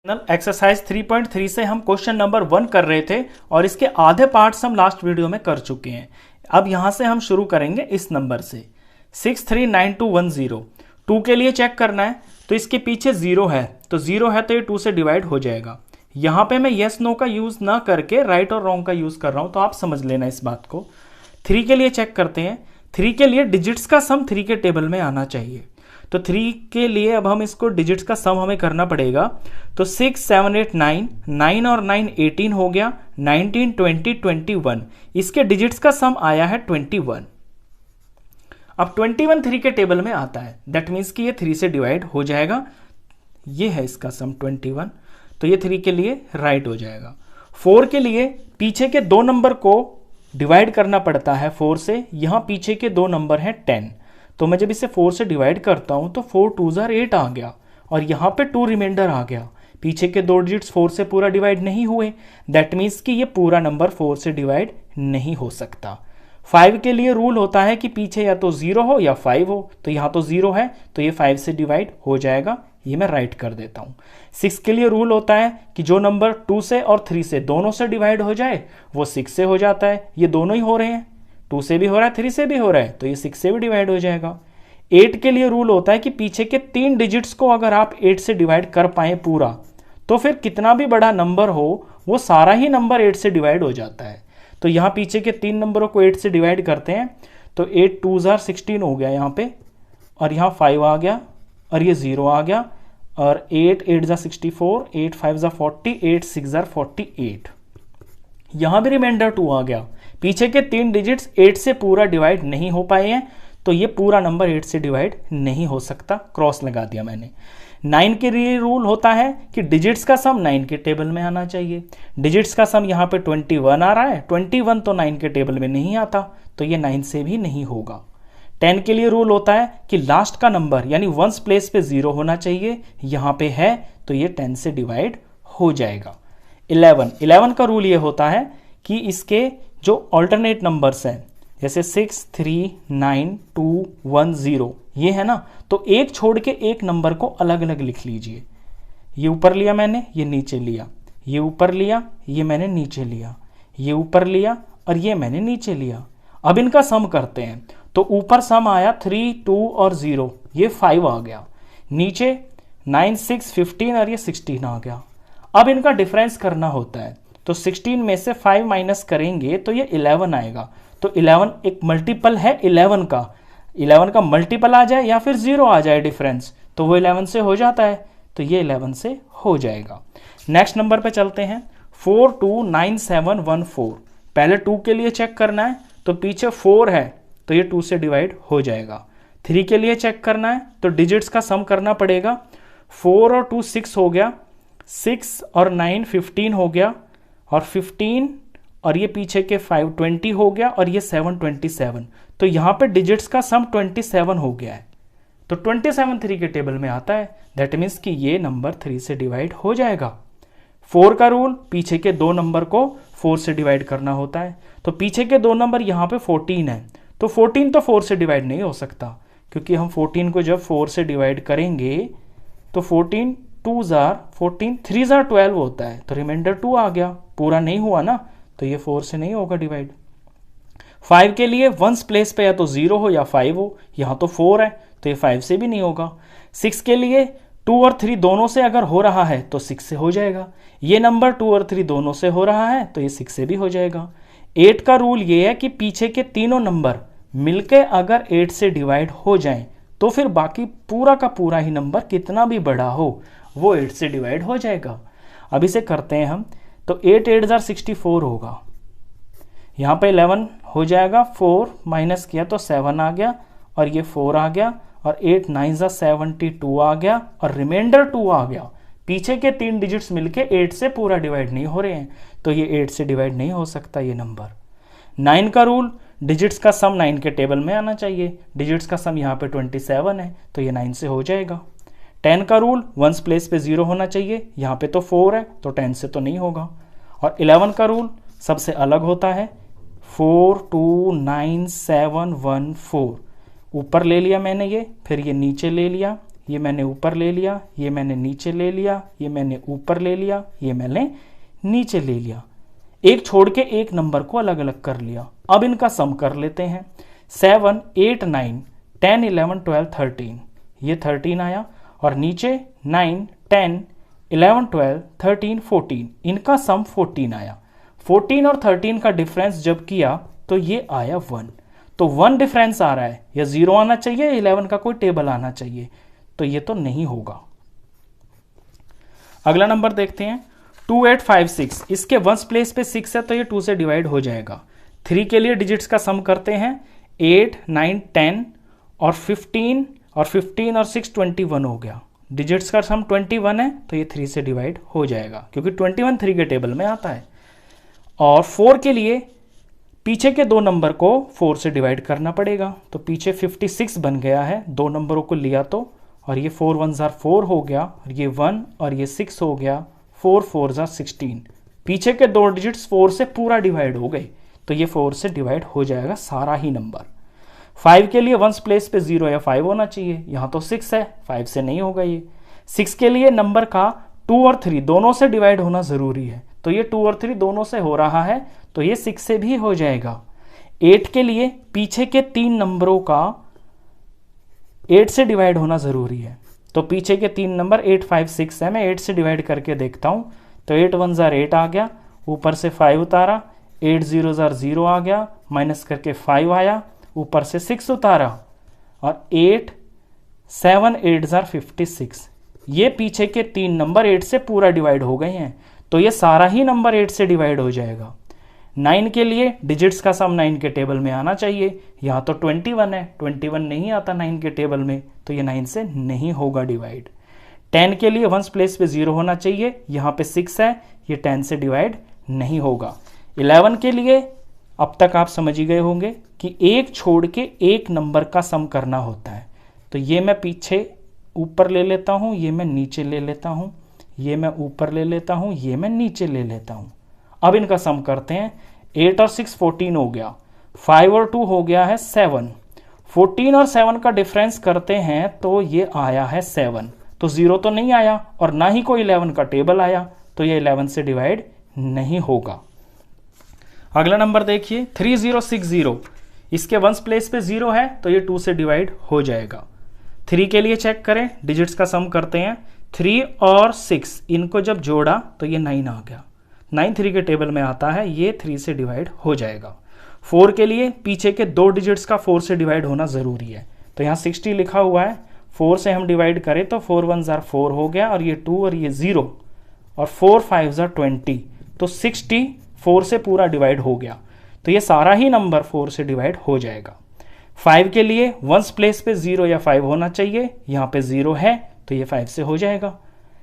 Exercise 3.3 से हम question number 1 कर रहे थे और इसके आधे पार्ट्स हम लास्ट वीडियो में कर चुके हैं। अब यहां से हम शुरू करेंगे इस नंबर से 639210। 2 के लिए चेक करना है तो इसके पीछे 0 है, तो 0 है तो ये 2 से डिवाइड हो जाएगा। यहां पे मैं येस नो का यूज ना करके राइट और रॉन्ग का यूज कर रहा हूं, तो आप समझ लेना इस बात को। 3 के लिए चेक करते हैं। 3 के लिए डिजिट्स का सम 3 के टेबल में आना चाहिए, तो 3 के लिए अब हम इसको डिजिट्स का सम हमें करना पड़ेगा। तो 6 7 8 9, 9 और 9 18 हो गया, 19 20 21, इसके डिजिट्स का सम आया है 21। अब 21 3 के टेबल में आता है, दैट मीन्स कि ये 3 से डिवाइड हो जाएगा। ये है इसका सम 21, तो ये 3 के लिए राइट हो जाएगा। 4 के लिए पीछे के 2 नंबर को डिवाइड करना पड़ता है 4 से। यहां पीछे के 2 नंबर हैं 10, तो मैं जब इसे 4 से डिवाइड करता हूं तो 4 2 8 आ गया और यहां पे 2 रिमाइंडर आ गया। पीछे के 2 डिजिट्स 4 से पूरा डिवाइड नहीं हुए, दैट मीन्स कि ये पूरा नंबर 4 से डिवाइड नहीं हो सकता। 5 के लिए रूल होता है कि पीछे या तो 0 हो या 5 हो, तो यहां तो 0 है तो ये 5 से डिवाइड हो जाएगा, ये मैं राइट कर देता हूं। 6 के लिए रूल होता है कि जो नंबर 2 से और 3 से दोनों से डिवाइड हो जाए वो 6 से हो जाता है। ये दोनों ही हो रहे हैं, 2 से भी हो रहा है 3 से भी हो रहा है, तो ये 6 से भी डिवाइड हो जाएगा। 8 के लिए रूल होता है कि पीछे के 3 डिजिट्स को अगर आप 8 से डिवाइड कर पाए पूरा, तो फिर कितना भी बड़ा नंबर हो वो सारा ही नंबर 8 से डिवाइड हो जाता है। तो यहाँ पीछे के 3 नंबरों को 8 से डिवाइड करते हैं, तो 8 2 16 हो गया यहाँ पे, और यहाँ 5 आ गया और ये 0 आ गया, और 8 8 64, 8 5 40, 8 6 48। यहाँ भी रिमाइंडर 2 आ गया। पीछे के 3 डिजिट्स 8 से पूरा डिवाइड नहीं हो पाए हैं, तो ये पूरा नंबर 8 से डिवाइड नहीं हो सकता, क्रॉस लगा दिया मैंने। 9 के लिए रूल होता है कि डिजिट्स का सम 9 के टेबल में आना चाहिए। डिजिट्स का सम यहाँ पे 21 आ रहा है, 21 तो 9 के टेबल में नहीं आता, तो ये 9 से भी नहीं होगा। 10 के लिए रूल होता है कि लास्ट का नंबर यानी वंस प्लेस पे 0 होना चाहिए, यहाँ पे है तो ये 10 से डिवाइड हो जाएगा। 11 का रूल ये होता है कि इसके जो ऑल्टरनेट नंबर्स हैं, जैसे 6 3 9 2 1 0 ये है ना, तो एक छोड़ के एक नंबर को अलग अलग लिख लीजिए। ये ऊपर लिया मैंने, ये नीचे लिया, ये ऊपर लिया, ये मैंने नीचे लिया, ये ऊपर लिया और ये मैंने नीचे लिया। अब इनका सम करते हैं, तो ऊपर सम आया 3 2 और 0, ये 5 आ गया। नीचे 9 6 15 और ये 16 आ गया। अब इनका डिफरेंस करना होता है, तो 16 में से 5 माइनस करेंगे तो ये 11 आएगा। तो 11 एक मल्टीपल है 11 का, 11 का मल्टीपल आ जाए या फिर 0 आ जाए डिफरेंस, तो वो 11 से हो जाता है, तो ये 11 से हो जाएगा। नेक्स्ट नंबर पे चलते हैं, 429714। पहले 2 के लिए चेक करना है, तो पीछे 4 है तो ये 2 से डिवाइड हो जाएगा। 3 के लिए चेक करना है तो डिजिट्स का सम करना पड़ेगा। 4 और 2 6 हो गया, 6 और 9 15 हो गया, और 15 और ये पीछे के 5 20 हो गया, और ये 7 27, तो यहाँ पे डिजिट्स का सम 27 हो गया है। तो 27 3 के टेबल में आता है, दैट मीन्स कि ये नंबर 3 से डिवाइड हो जाएगा। 4 का रूल, पीछे के 2 नंबर को 4 से डिवाइड करना होता है, तो पीछे के 2 नंबर यहाँ पे 14 है, तो 14 तो 4 से डिवाइड नहीं हो सकता, क्योंकि हम 14 को जब 4 से डिवाइड करेंगे तो 14 2 14 3 12 होता है, तो रिमाइंडर 2 आ गया, पूरा नहीं हुआ ना, तो ये 4 से नहीं होगा डिवाइड। 5 के लिए वंस प्लेस पे या तो 0 हो या 5 हो, यहाँ तो 4 है तो ये 5 से भी नहीं होगा। 6 के लिए 2 और 3 दोनों से अगर हो रहा है तो 6 से हो जाएगा। ये नंबर 2 और 3 दोनों से हो रहा है तो ये 6 से भी हो जाएगा। 8 का रूल ये है कि पीछे के तीनों नंबर मिलके अगर 8 से डिवाइड हो जाएं, तो फिर बाकी पूरा का पूरा ही नंबर कितना भी बड़ा हो वो 8 से डिवाइड हो जाएगा। अब इसे करते हैं हम, तो 8 8 64 होगा, यहाँ पे 11 हो जाएगा, 4 माइनस किया तो 7 आ गया, और ये 4 आ गया, और 8 9 72 आ गया, और रिमाइंडर 2 आ गया। पीछे के 3 डिजिट्स मिलके 8 से पूरा डिवाइड नहीं हो रहे हैं, तो ये 8 से डिवाइड नहीं हो सकता ये नंबर। 9 का रूल, डिजिट्स का सम 9 के टेबल में आना चाहिए। डिजिट्स का सम यहाँ पे 27 है, तो ये 9 से हो जाएगा। 10 का रूल, वंस प्लेस पे 0 होना चाहिए, यहाँ पे तो 4 है तो 10 से तो नहीं होगा। और 11 का रूल सबसे अलग होता है, 429714। ऊपर ले लिया मैंने ये, फिर ये नीचे ले लिया, ये मैंने ऊपर ले लिया, ये मैंने नीचे ले लिया, ये मैंने ऊपर ले लिया, ये मैंने नीचे ले लिया। एक छोड़ के एक नंबर को अलग अलग कर लिया। अब इनका सम कर लेते हैं। 7, 8, 9, 10, 11, 12, 13, ये 13 आया, और नीचे 9, 10, 11, 12, 13, 14, इनका सम 14 आया। 14 और 13 का डिफरेंस जब किया तो ये आया 1। तो 1 डिफरेंस आ रहा है, या 0 आना चाहिए, 11 का कोई टेबल आना चाहिए, तो ये तो नहीं होगा। अगला नंबर देखते हैं 2856। इसके वंस प्लेस पे 6 है तो ये 2 से डिवाइड हो जाएगा। 3 के लिए डिजिट्स का सम करते हैं। 8, 9, 10 और 15 और 15 और 6 21 हो गया। डिजिट्स का सम 21 है तो ये 3 से डिवाइड हो जाएगा, क्योंकि 21 3 के टेबल में आता है। और 4 के लिए पीछे के दो नंबर को 4 से डिवाइड करना पड़ेगा, तो पीछे 56 बन गया है, दो नंबरों को लिया तो, और ये 4 1 4 हो गया, और ये 1 और ये 6 हो गया, 4 4 16। पीछे के दो डिजिट्स 4 से पूरा डिवाइड हो गए, तो ये 4 से डिवाइड हो जाएगा सारा ही नंबर। 5 के लिए वंस प्लेस पे 0 या 5 होना चाहिए, यहाँ तो 6 है, 5 से नहीं होगा ये। 6 के लिए नंबर का 2 और 3 दोनों से डिवाइड होना ज़रूरी है, तो ये 2 और 3 दोनों से हो रहा है, तो ये 6 से भी हो जाएगा। 8 के लिए पीछे के 3 नंबरों का 8 से डिवाइड होना ज़रूरी है, तो पीछे के 3 नंबर 8 5 6 है। मैं 8 से डिवाइड करके देखता हूँ, तो 8 1 8 आ गया, ऊपर से 5 उतारा, 8 0 0 आ गया, माइनस करके 5 आया, ऊपर से 6 उतारा, और 8 7 8 56। ये पीछे के 3 नंबर 8 से पूरा डिवाइड हो गए हैं, तो ये सारा ही नंबर 8 से डिवाइड हो जाएगा। 9 के लिए डिजिट्स का सम 9 के टेबल में आना चाहिए, यहाँ तो 21 है, 21 नहीं आता 9 के टेबल में, तो ये 9 से नहीं होगा डिवाइड। 10 के लिए वंस प्लेस पे 0 होना चाहिए, यहाँ पे 6 है, ये 10 से डिवाइड नहीं होगा। 11 के लिए अब तक आप समझ ही गए होंगे कि एक छोड़ के एक नंबर का सम करना होता है, तो ये मैं पीछे ऊपर ले लेता हूँ, ये मैं नीचे ले लेता हूँ, ये मैं ऊपर ले लेता हूँ, ये मैं नीचे ले लेता हूँ। अब इनका सम करते हैं। 8 और 6 14 हो गया, 5 और 2 हो गया है 7। 14 और 7 का डिफरेंस करते हैं तो ये आया है 7, तो 0 तो नहीं आया और ना ही कोई 11 का टेबल आया, तो ये 11 से डिवाइड नहीं होगा। अगला नंबर देखिए 3060। इसके वंस प्लेस पे 0 है तो ये 2 से डिवाइड हो जाएगा। 3 के लिए चेक करें, डिजिट्स का सम करते हैं। 3 और 6 इनको जब जोड़ा तो ये 9 आ गया, 9 3 के टेबल में आता है, ये 3 से डिवाइड हो जाएगा। 4 के लिए पीछे के दो डिजिट्स का 4 से डिवाइड होना ज़रूरी है, तो यहाँ 60 लिखा हुआ है, 4 से हम डिवाइड करें तो 4 1 4 हो गया, और ये 2 और ये 0, और 4 5 20, तो 60 4 से पूरा डिवाइड हो गया, तो ये सारा ही नंबर 4 से डिवाइड हो जाएगा। 5 के लिए वंस प्लेस पे 0 या 5 होना चाहिए, यहाँ पे 0 है तो ये 5 से हो जाएगा।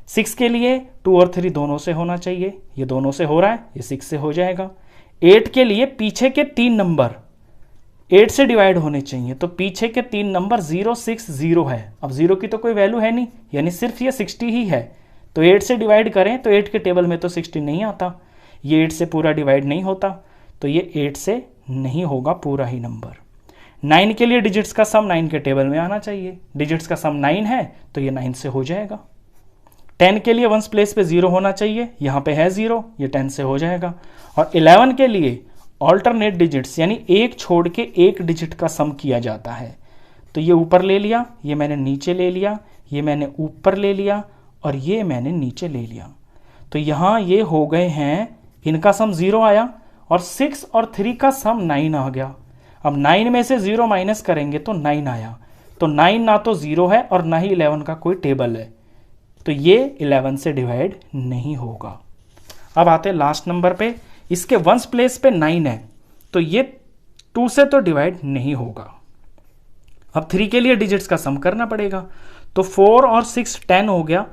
6 के लिए 2 और 3 दोनों से होना चाहिए, ये दोनों से हो रहा है, ये 6 से हो जाएगा। 8 के लिए पीछे के 3 नंबर 8 से डिवाइड होने चाहिए, तो पीछे के 3 नंबर 0 6 0 है, अब 0 की तो कोई वैल्यू है नहीं, यानी सिर्फ ये 60 ही है, तो 8 से डिवाइड करें तो 8 के टेबल में तो 60 नहीं आता, ये 8 से पूरा डिवाइड नहीं होता, तो ये 8 से नहीं होगा पूरा ही नंबर। 9 के लिए डिजिट्स का सम 9 के टेबल में आना चाहिए, डिजिट्स का सम 9 है तो ये 9 से हो जाएगा। 10 के लिए वंस प्लेस पे 0 होना चाहिए, यहाँ पे है 0, ये 10 से हो जाएगा। और 11 के लिए ऑल्टरनेट डिजिट्स यानी एक छोड़ के एक डिजिट का सम किया जाता है, तो ये ऊपर ले लिया, ये मैंने नीचे ले लिया, ये मैंने ऊपर ले लिया, और ये मैंने नीचे ले लिया, तो यहाँ ये हो गए हैं, इनका सम 0 आया और 6 और 3 का सम 9 आ गया। अब 9 में से 0 माइनस करेंगे तो 9 आया, तो 9 ना तो 0 है और ना ही 11 का कोई टेबल है, तो ये 11 से डिवाइड नहीं होगा। अब आते हैं लास्ट नंबर पे, इसके वंस प्लेस पे 9 है तो ये 2 से तो डिवाइड नहीं होगा। अब 3 के लिए डिजिट्स का सम करना पड़ेगा, तो 4 और 6 10 हो गया,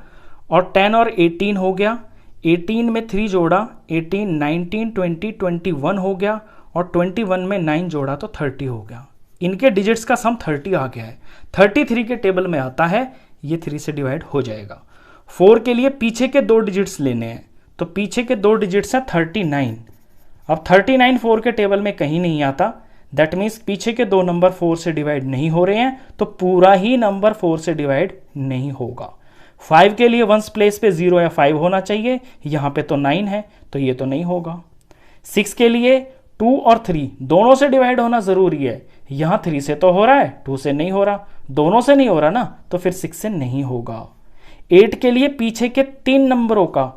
और 10 और 18 हो गया, 18 में 3 जोड़ा 18 19 20 21 हो गया, और 21 में 9 जोड़ा तो 30 हो गया। इनके डिजिट्स का सम 30 आ गया है, 33 के टेबल में आता है, ये 3 से डिवाइड हो जाएगा। 4 के लिए पीछे के दो डिजिट्स लेने हैं, तो पीछे के दो डिजिट्स हैं 39। अब 39 4 के टेबल में कहीं नहीं आता, दैट मीन्स पीछे के दो नंबर 4 से डिवाइड नहीं हो रहे हैं, तो पूरा ही नंबर 4 से डिवाइड नहीं होगा। 5 के लिए वंस प्लेस पे 0 या 5 होना चाहिए, यहां पे तो 9 है, तो ये तो नहीं होगा। 6 के लिए 2 और 3 दोनों से डिवाइड होना जरूरी है, यहां 3 से तो हो रहा है, 2 से नहीं हो रहा, दोनों से नहीं हो रहा ना, तो फिर 6 से नहीं होगा। 8 के लिए पीछे के 3 नंबरों का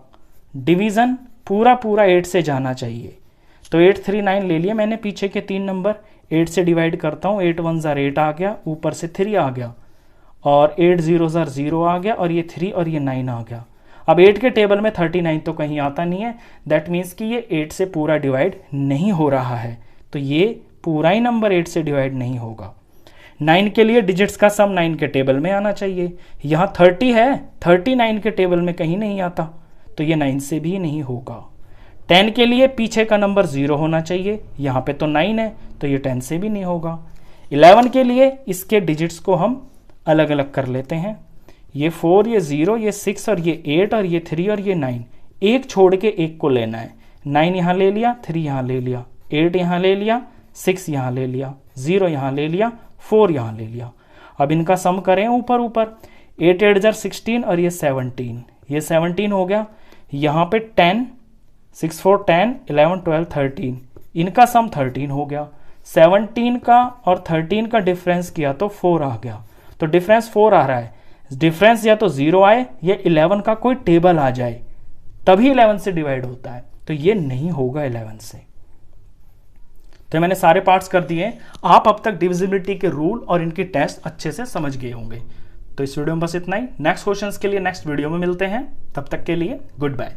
डिवीजन पूरा 8 से जाना चाहिए, तो 8 3 9 ले लिया मैंने पीछे के 3 नंबर, 8 से डिवाइड करता हूं, 8 1 8 आ गया, ऊपर से 3 आ गया, और 8 0 0 आ गया, और ये 3 और ये 9 आ गया। अब 8 के टेबल में 39 तो कहीं आता नहीं है, दैट मीन्स कि ये 8 से पूरा डिवाइड नहीं हो रहा है, तो ये पूरा ही नंबर 8 से डिवाइड नहीं होगा। 9 के लिए डिजिट्स का सम 9 के टेबल में आना चाहिए, यहाँ 30 है, 39 के टेबल में कहीं नहीं आता, तो ये 9 से भी नहीं होगा। 10 के लिए पीछे का नंबर 0 होना चाहिए, यहाँ पे तो 9 है, तो ये 10 से भी नहीं होगा। 11 के लिए इसके डिजिट्स को हम अलग अलग कर लेते हैं, ये 4, ये 0, ये 6 और ये 8 और ये 3 और ये 9, एक छोड़ के एक को लेना है। 9 यहाँ ले लिया, 3 यहाँ ले लिया, 8 यहाँ ले लिया, 6 यहाँ ले लिया, 0 यहाँ ले लिया, 4 यहाँ ले लिया। अब इनका सम करें ऊपर ऊपर, 8 8 जार 16 और ये 17, ये 17 हो गया। यहाँ पे 10, 6 4 10, 11 12 13, इनका सम 13 हो गया। 17 का और 13 का डिफरेंस किया तो 4 आ गया, तो डिफरेंस 4 आ रहा है। डिफरेंस या तो 0 आए या 11 का कोई टेबल आ जाए, तभी 11 से डिवाइड होता है, तो ये नहीं होगा 11 से। तो मैंने सारे पार्ट्स कर दिए। आप अब तक डिविजिबिलिटी के रूल और इनकी टेस्ट अच्छे से समझ गए होंगे। तो इस वीडियो में बस इतना ही। नेक्स्ट क्वेश्चंस के लिए नेक्स्ट वीडियो में मिलते हैं, तब तक के लिए गुड बाय।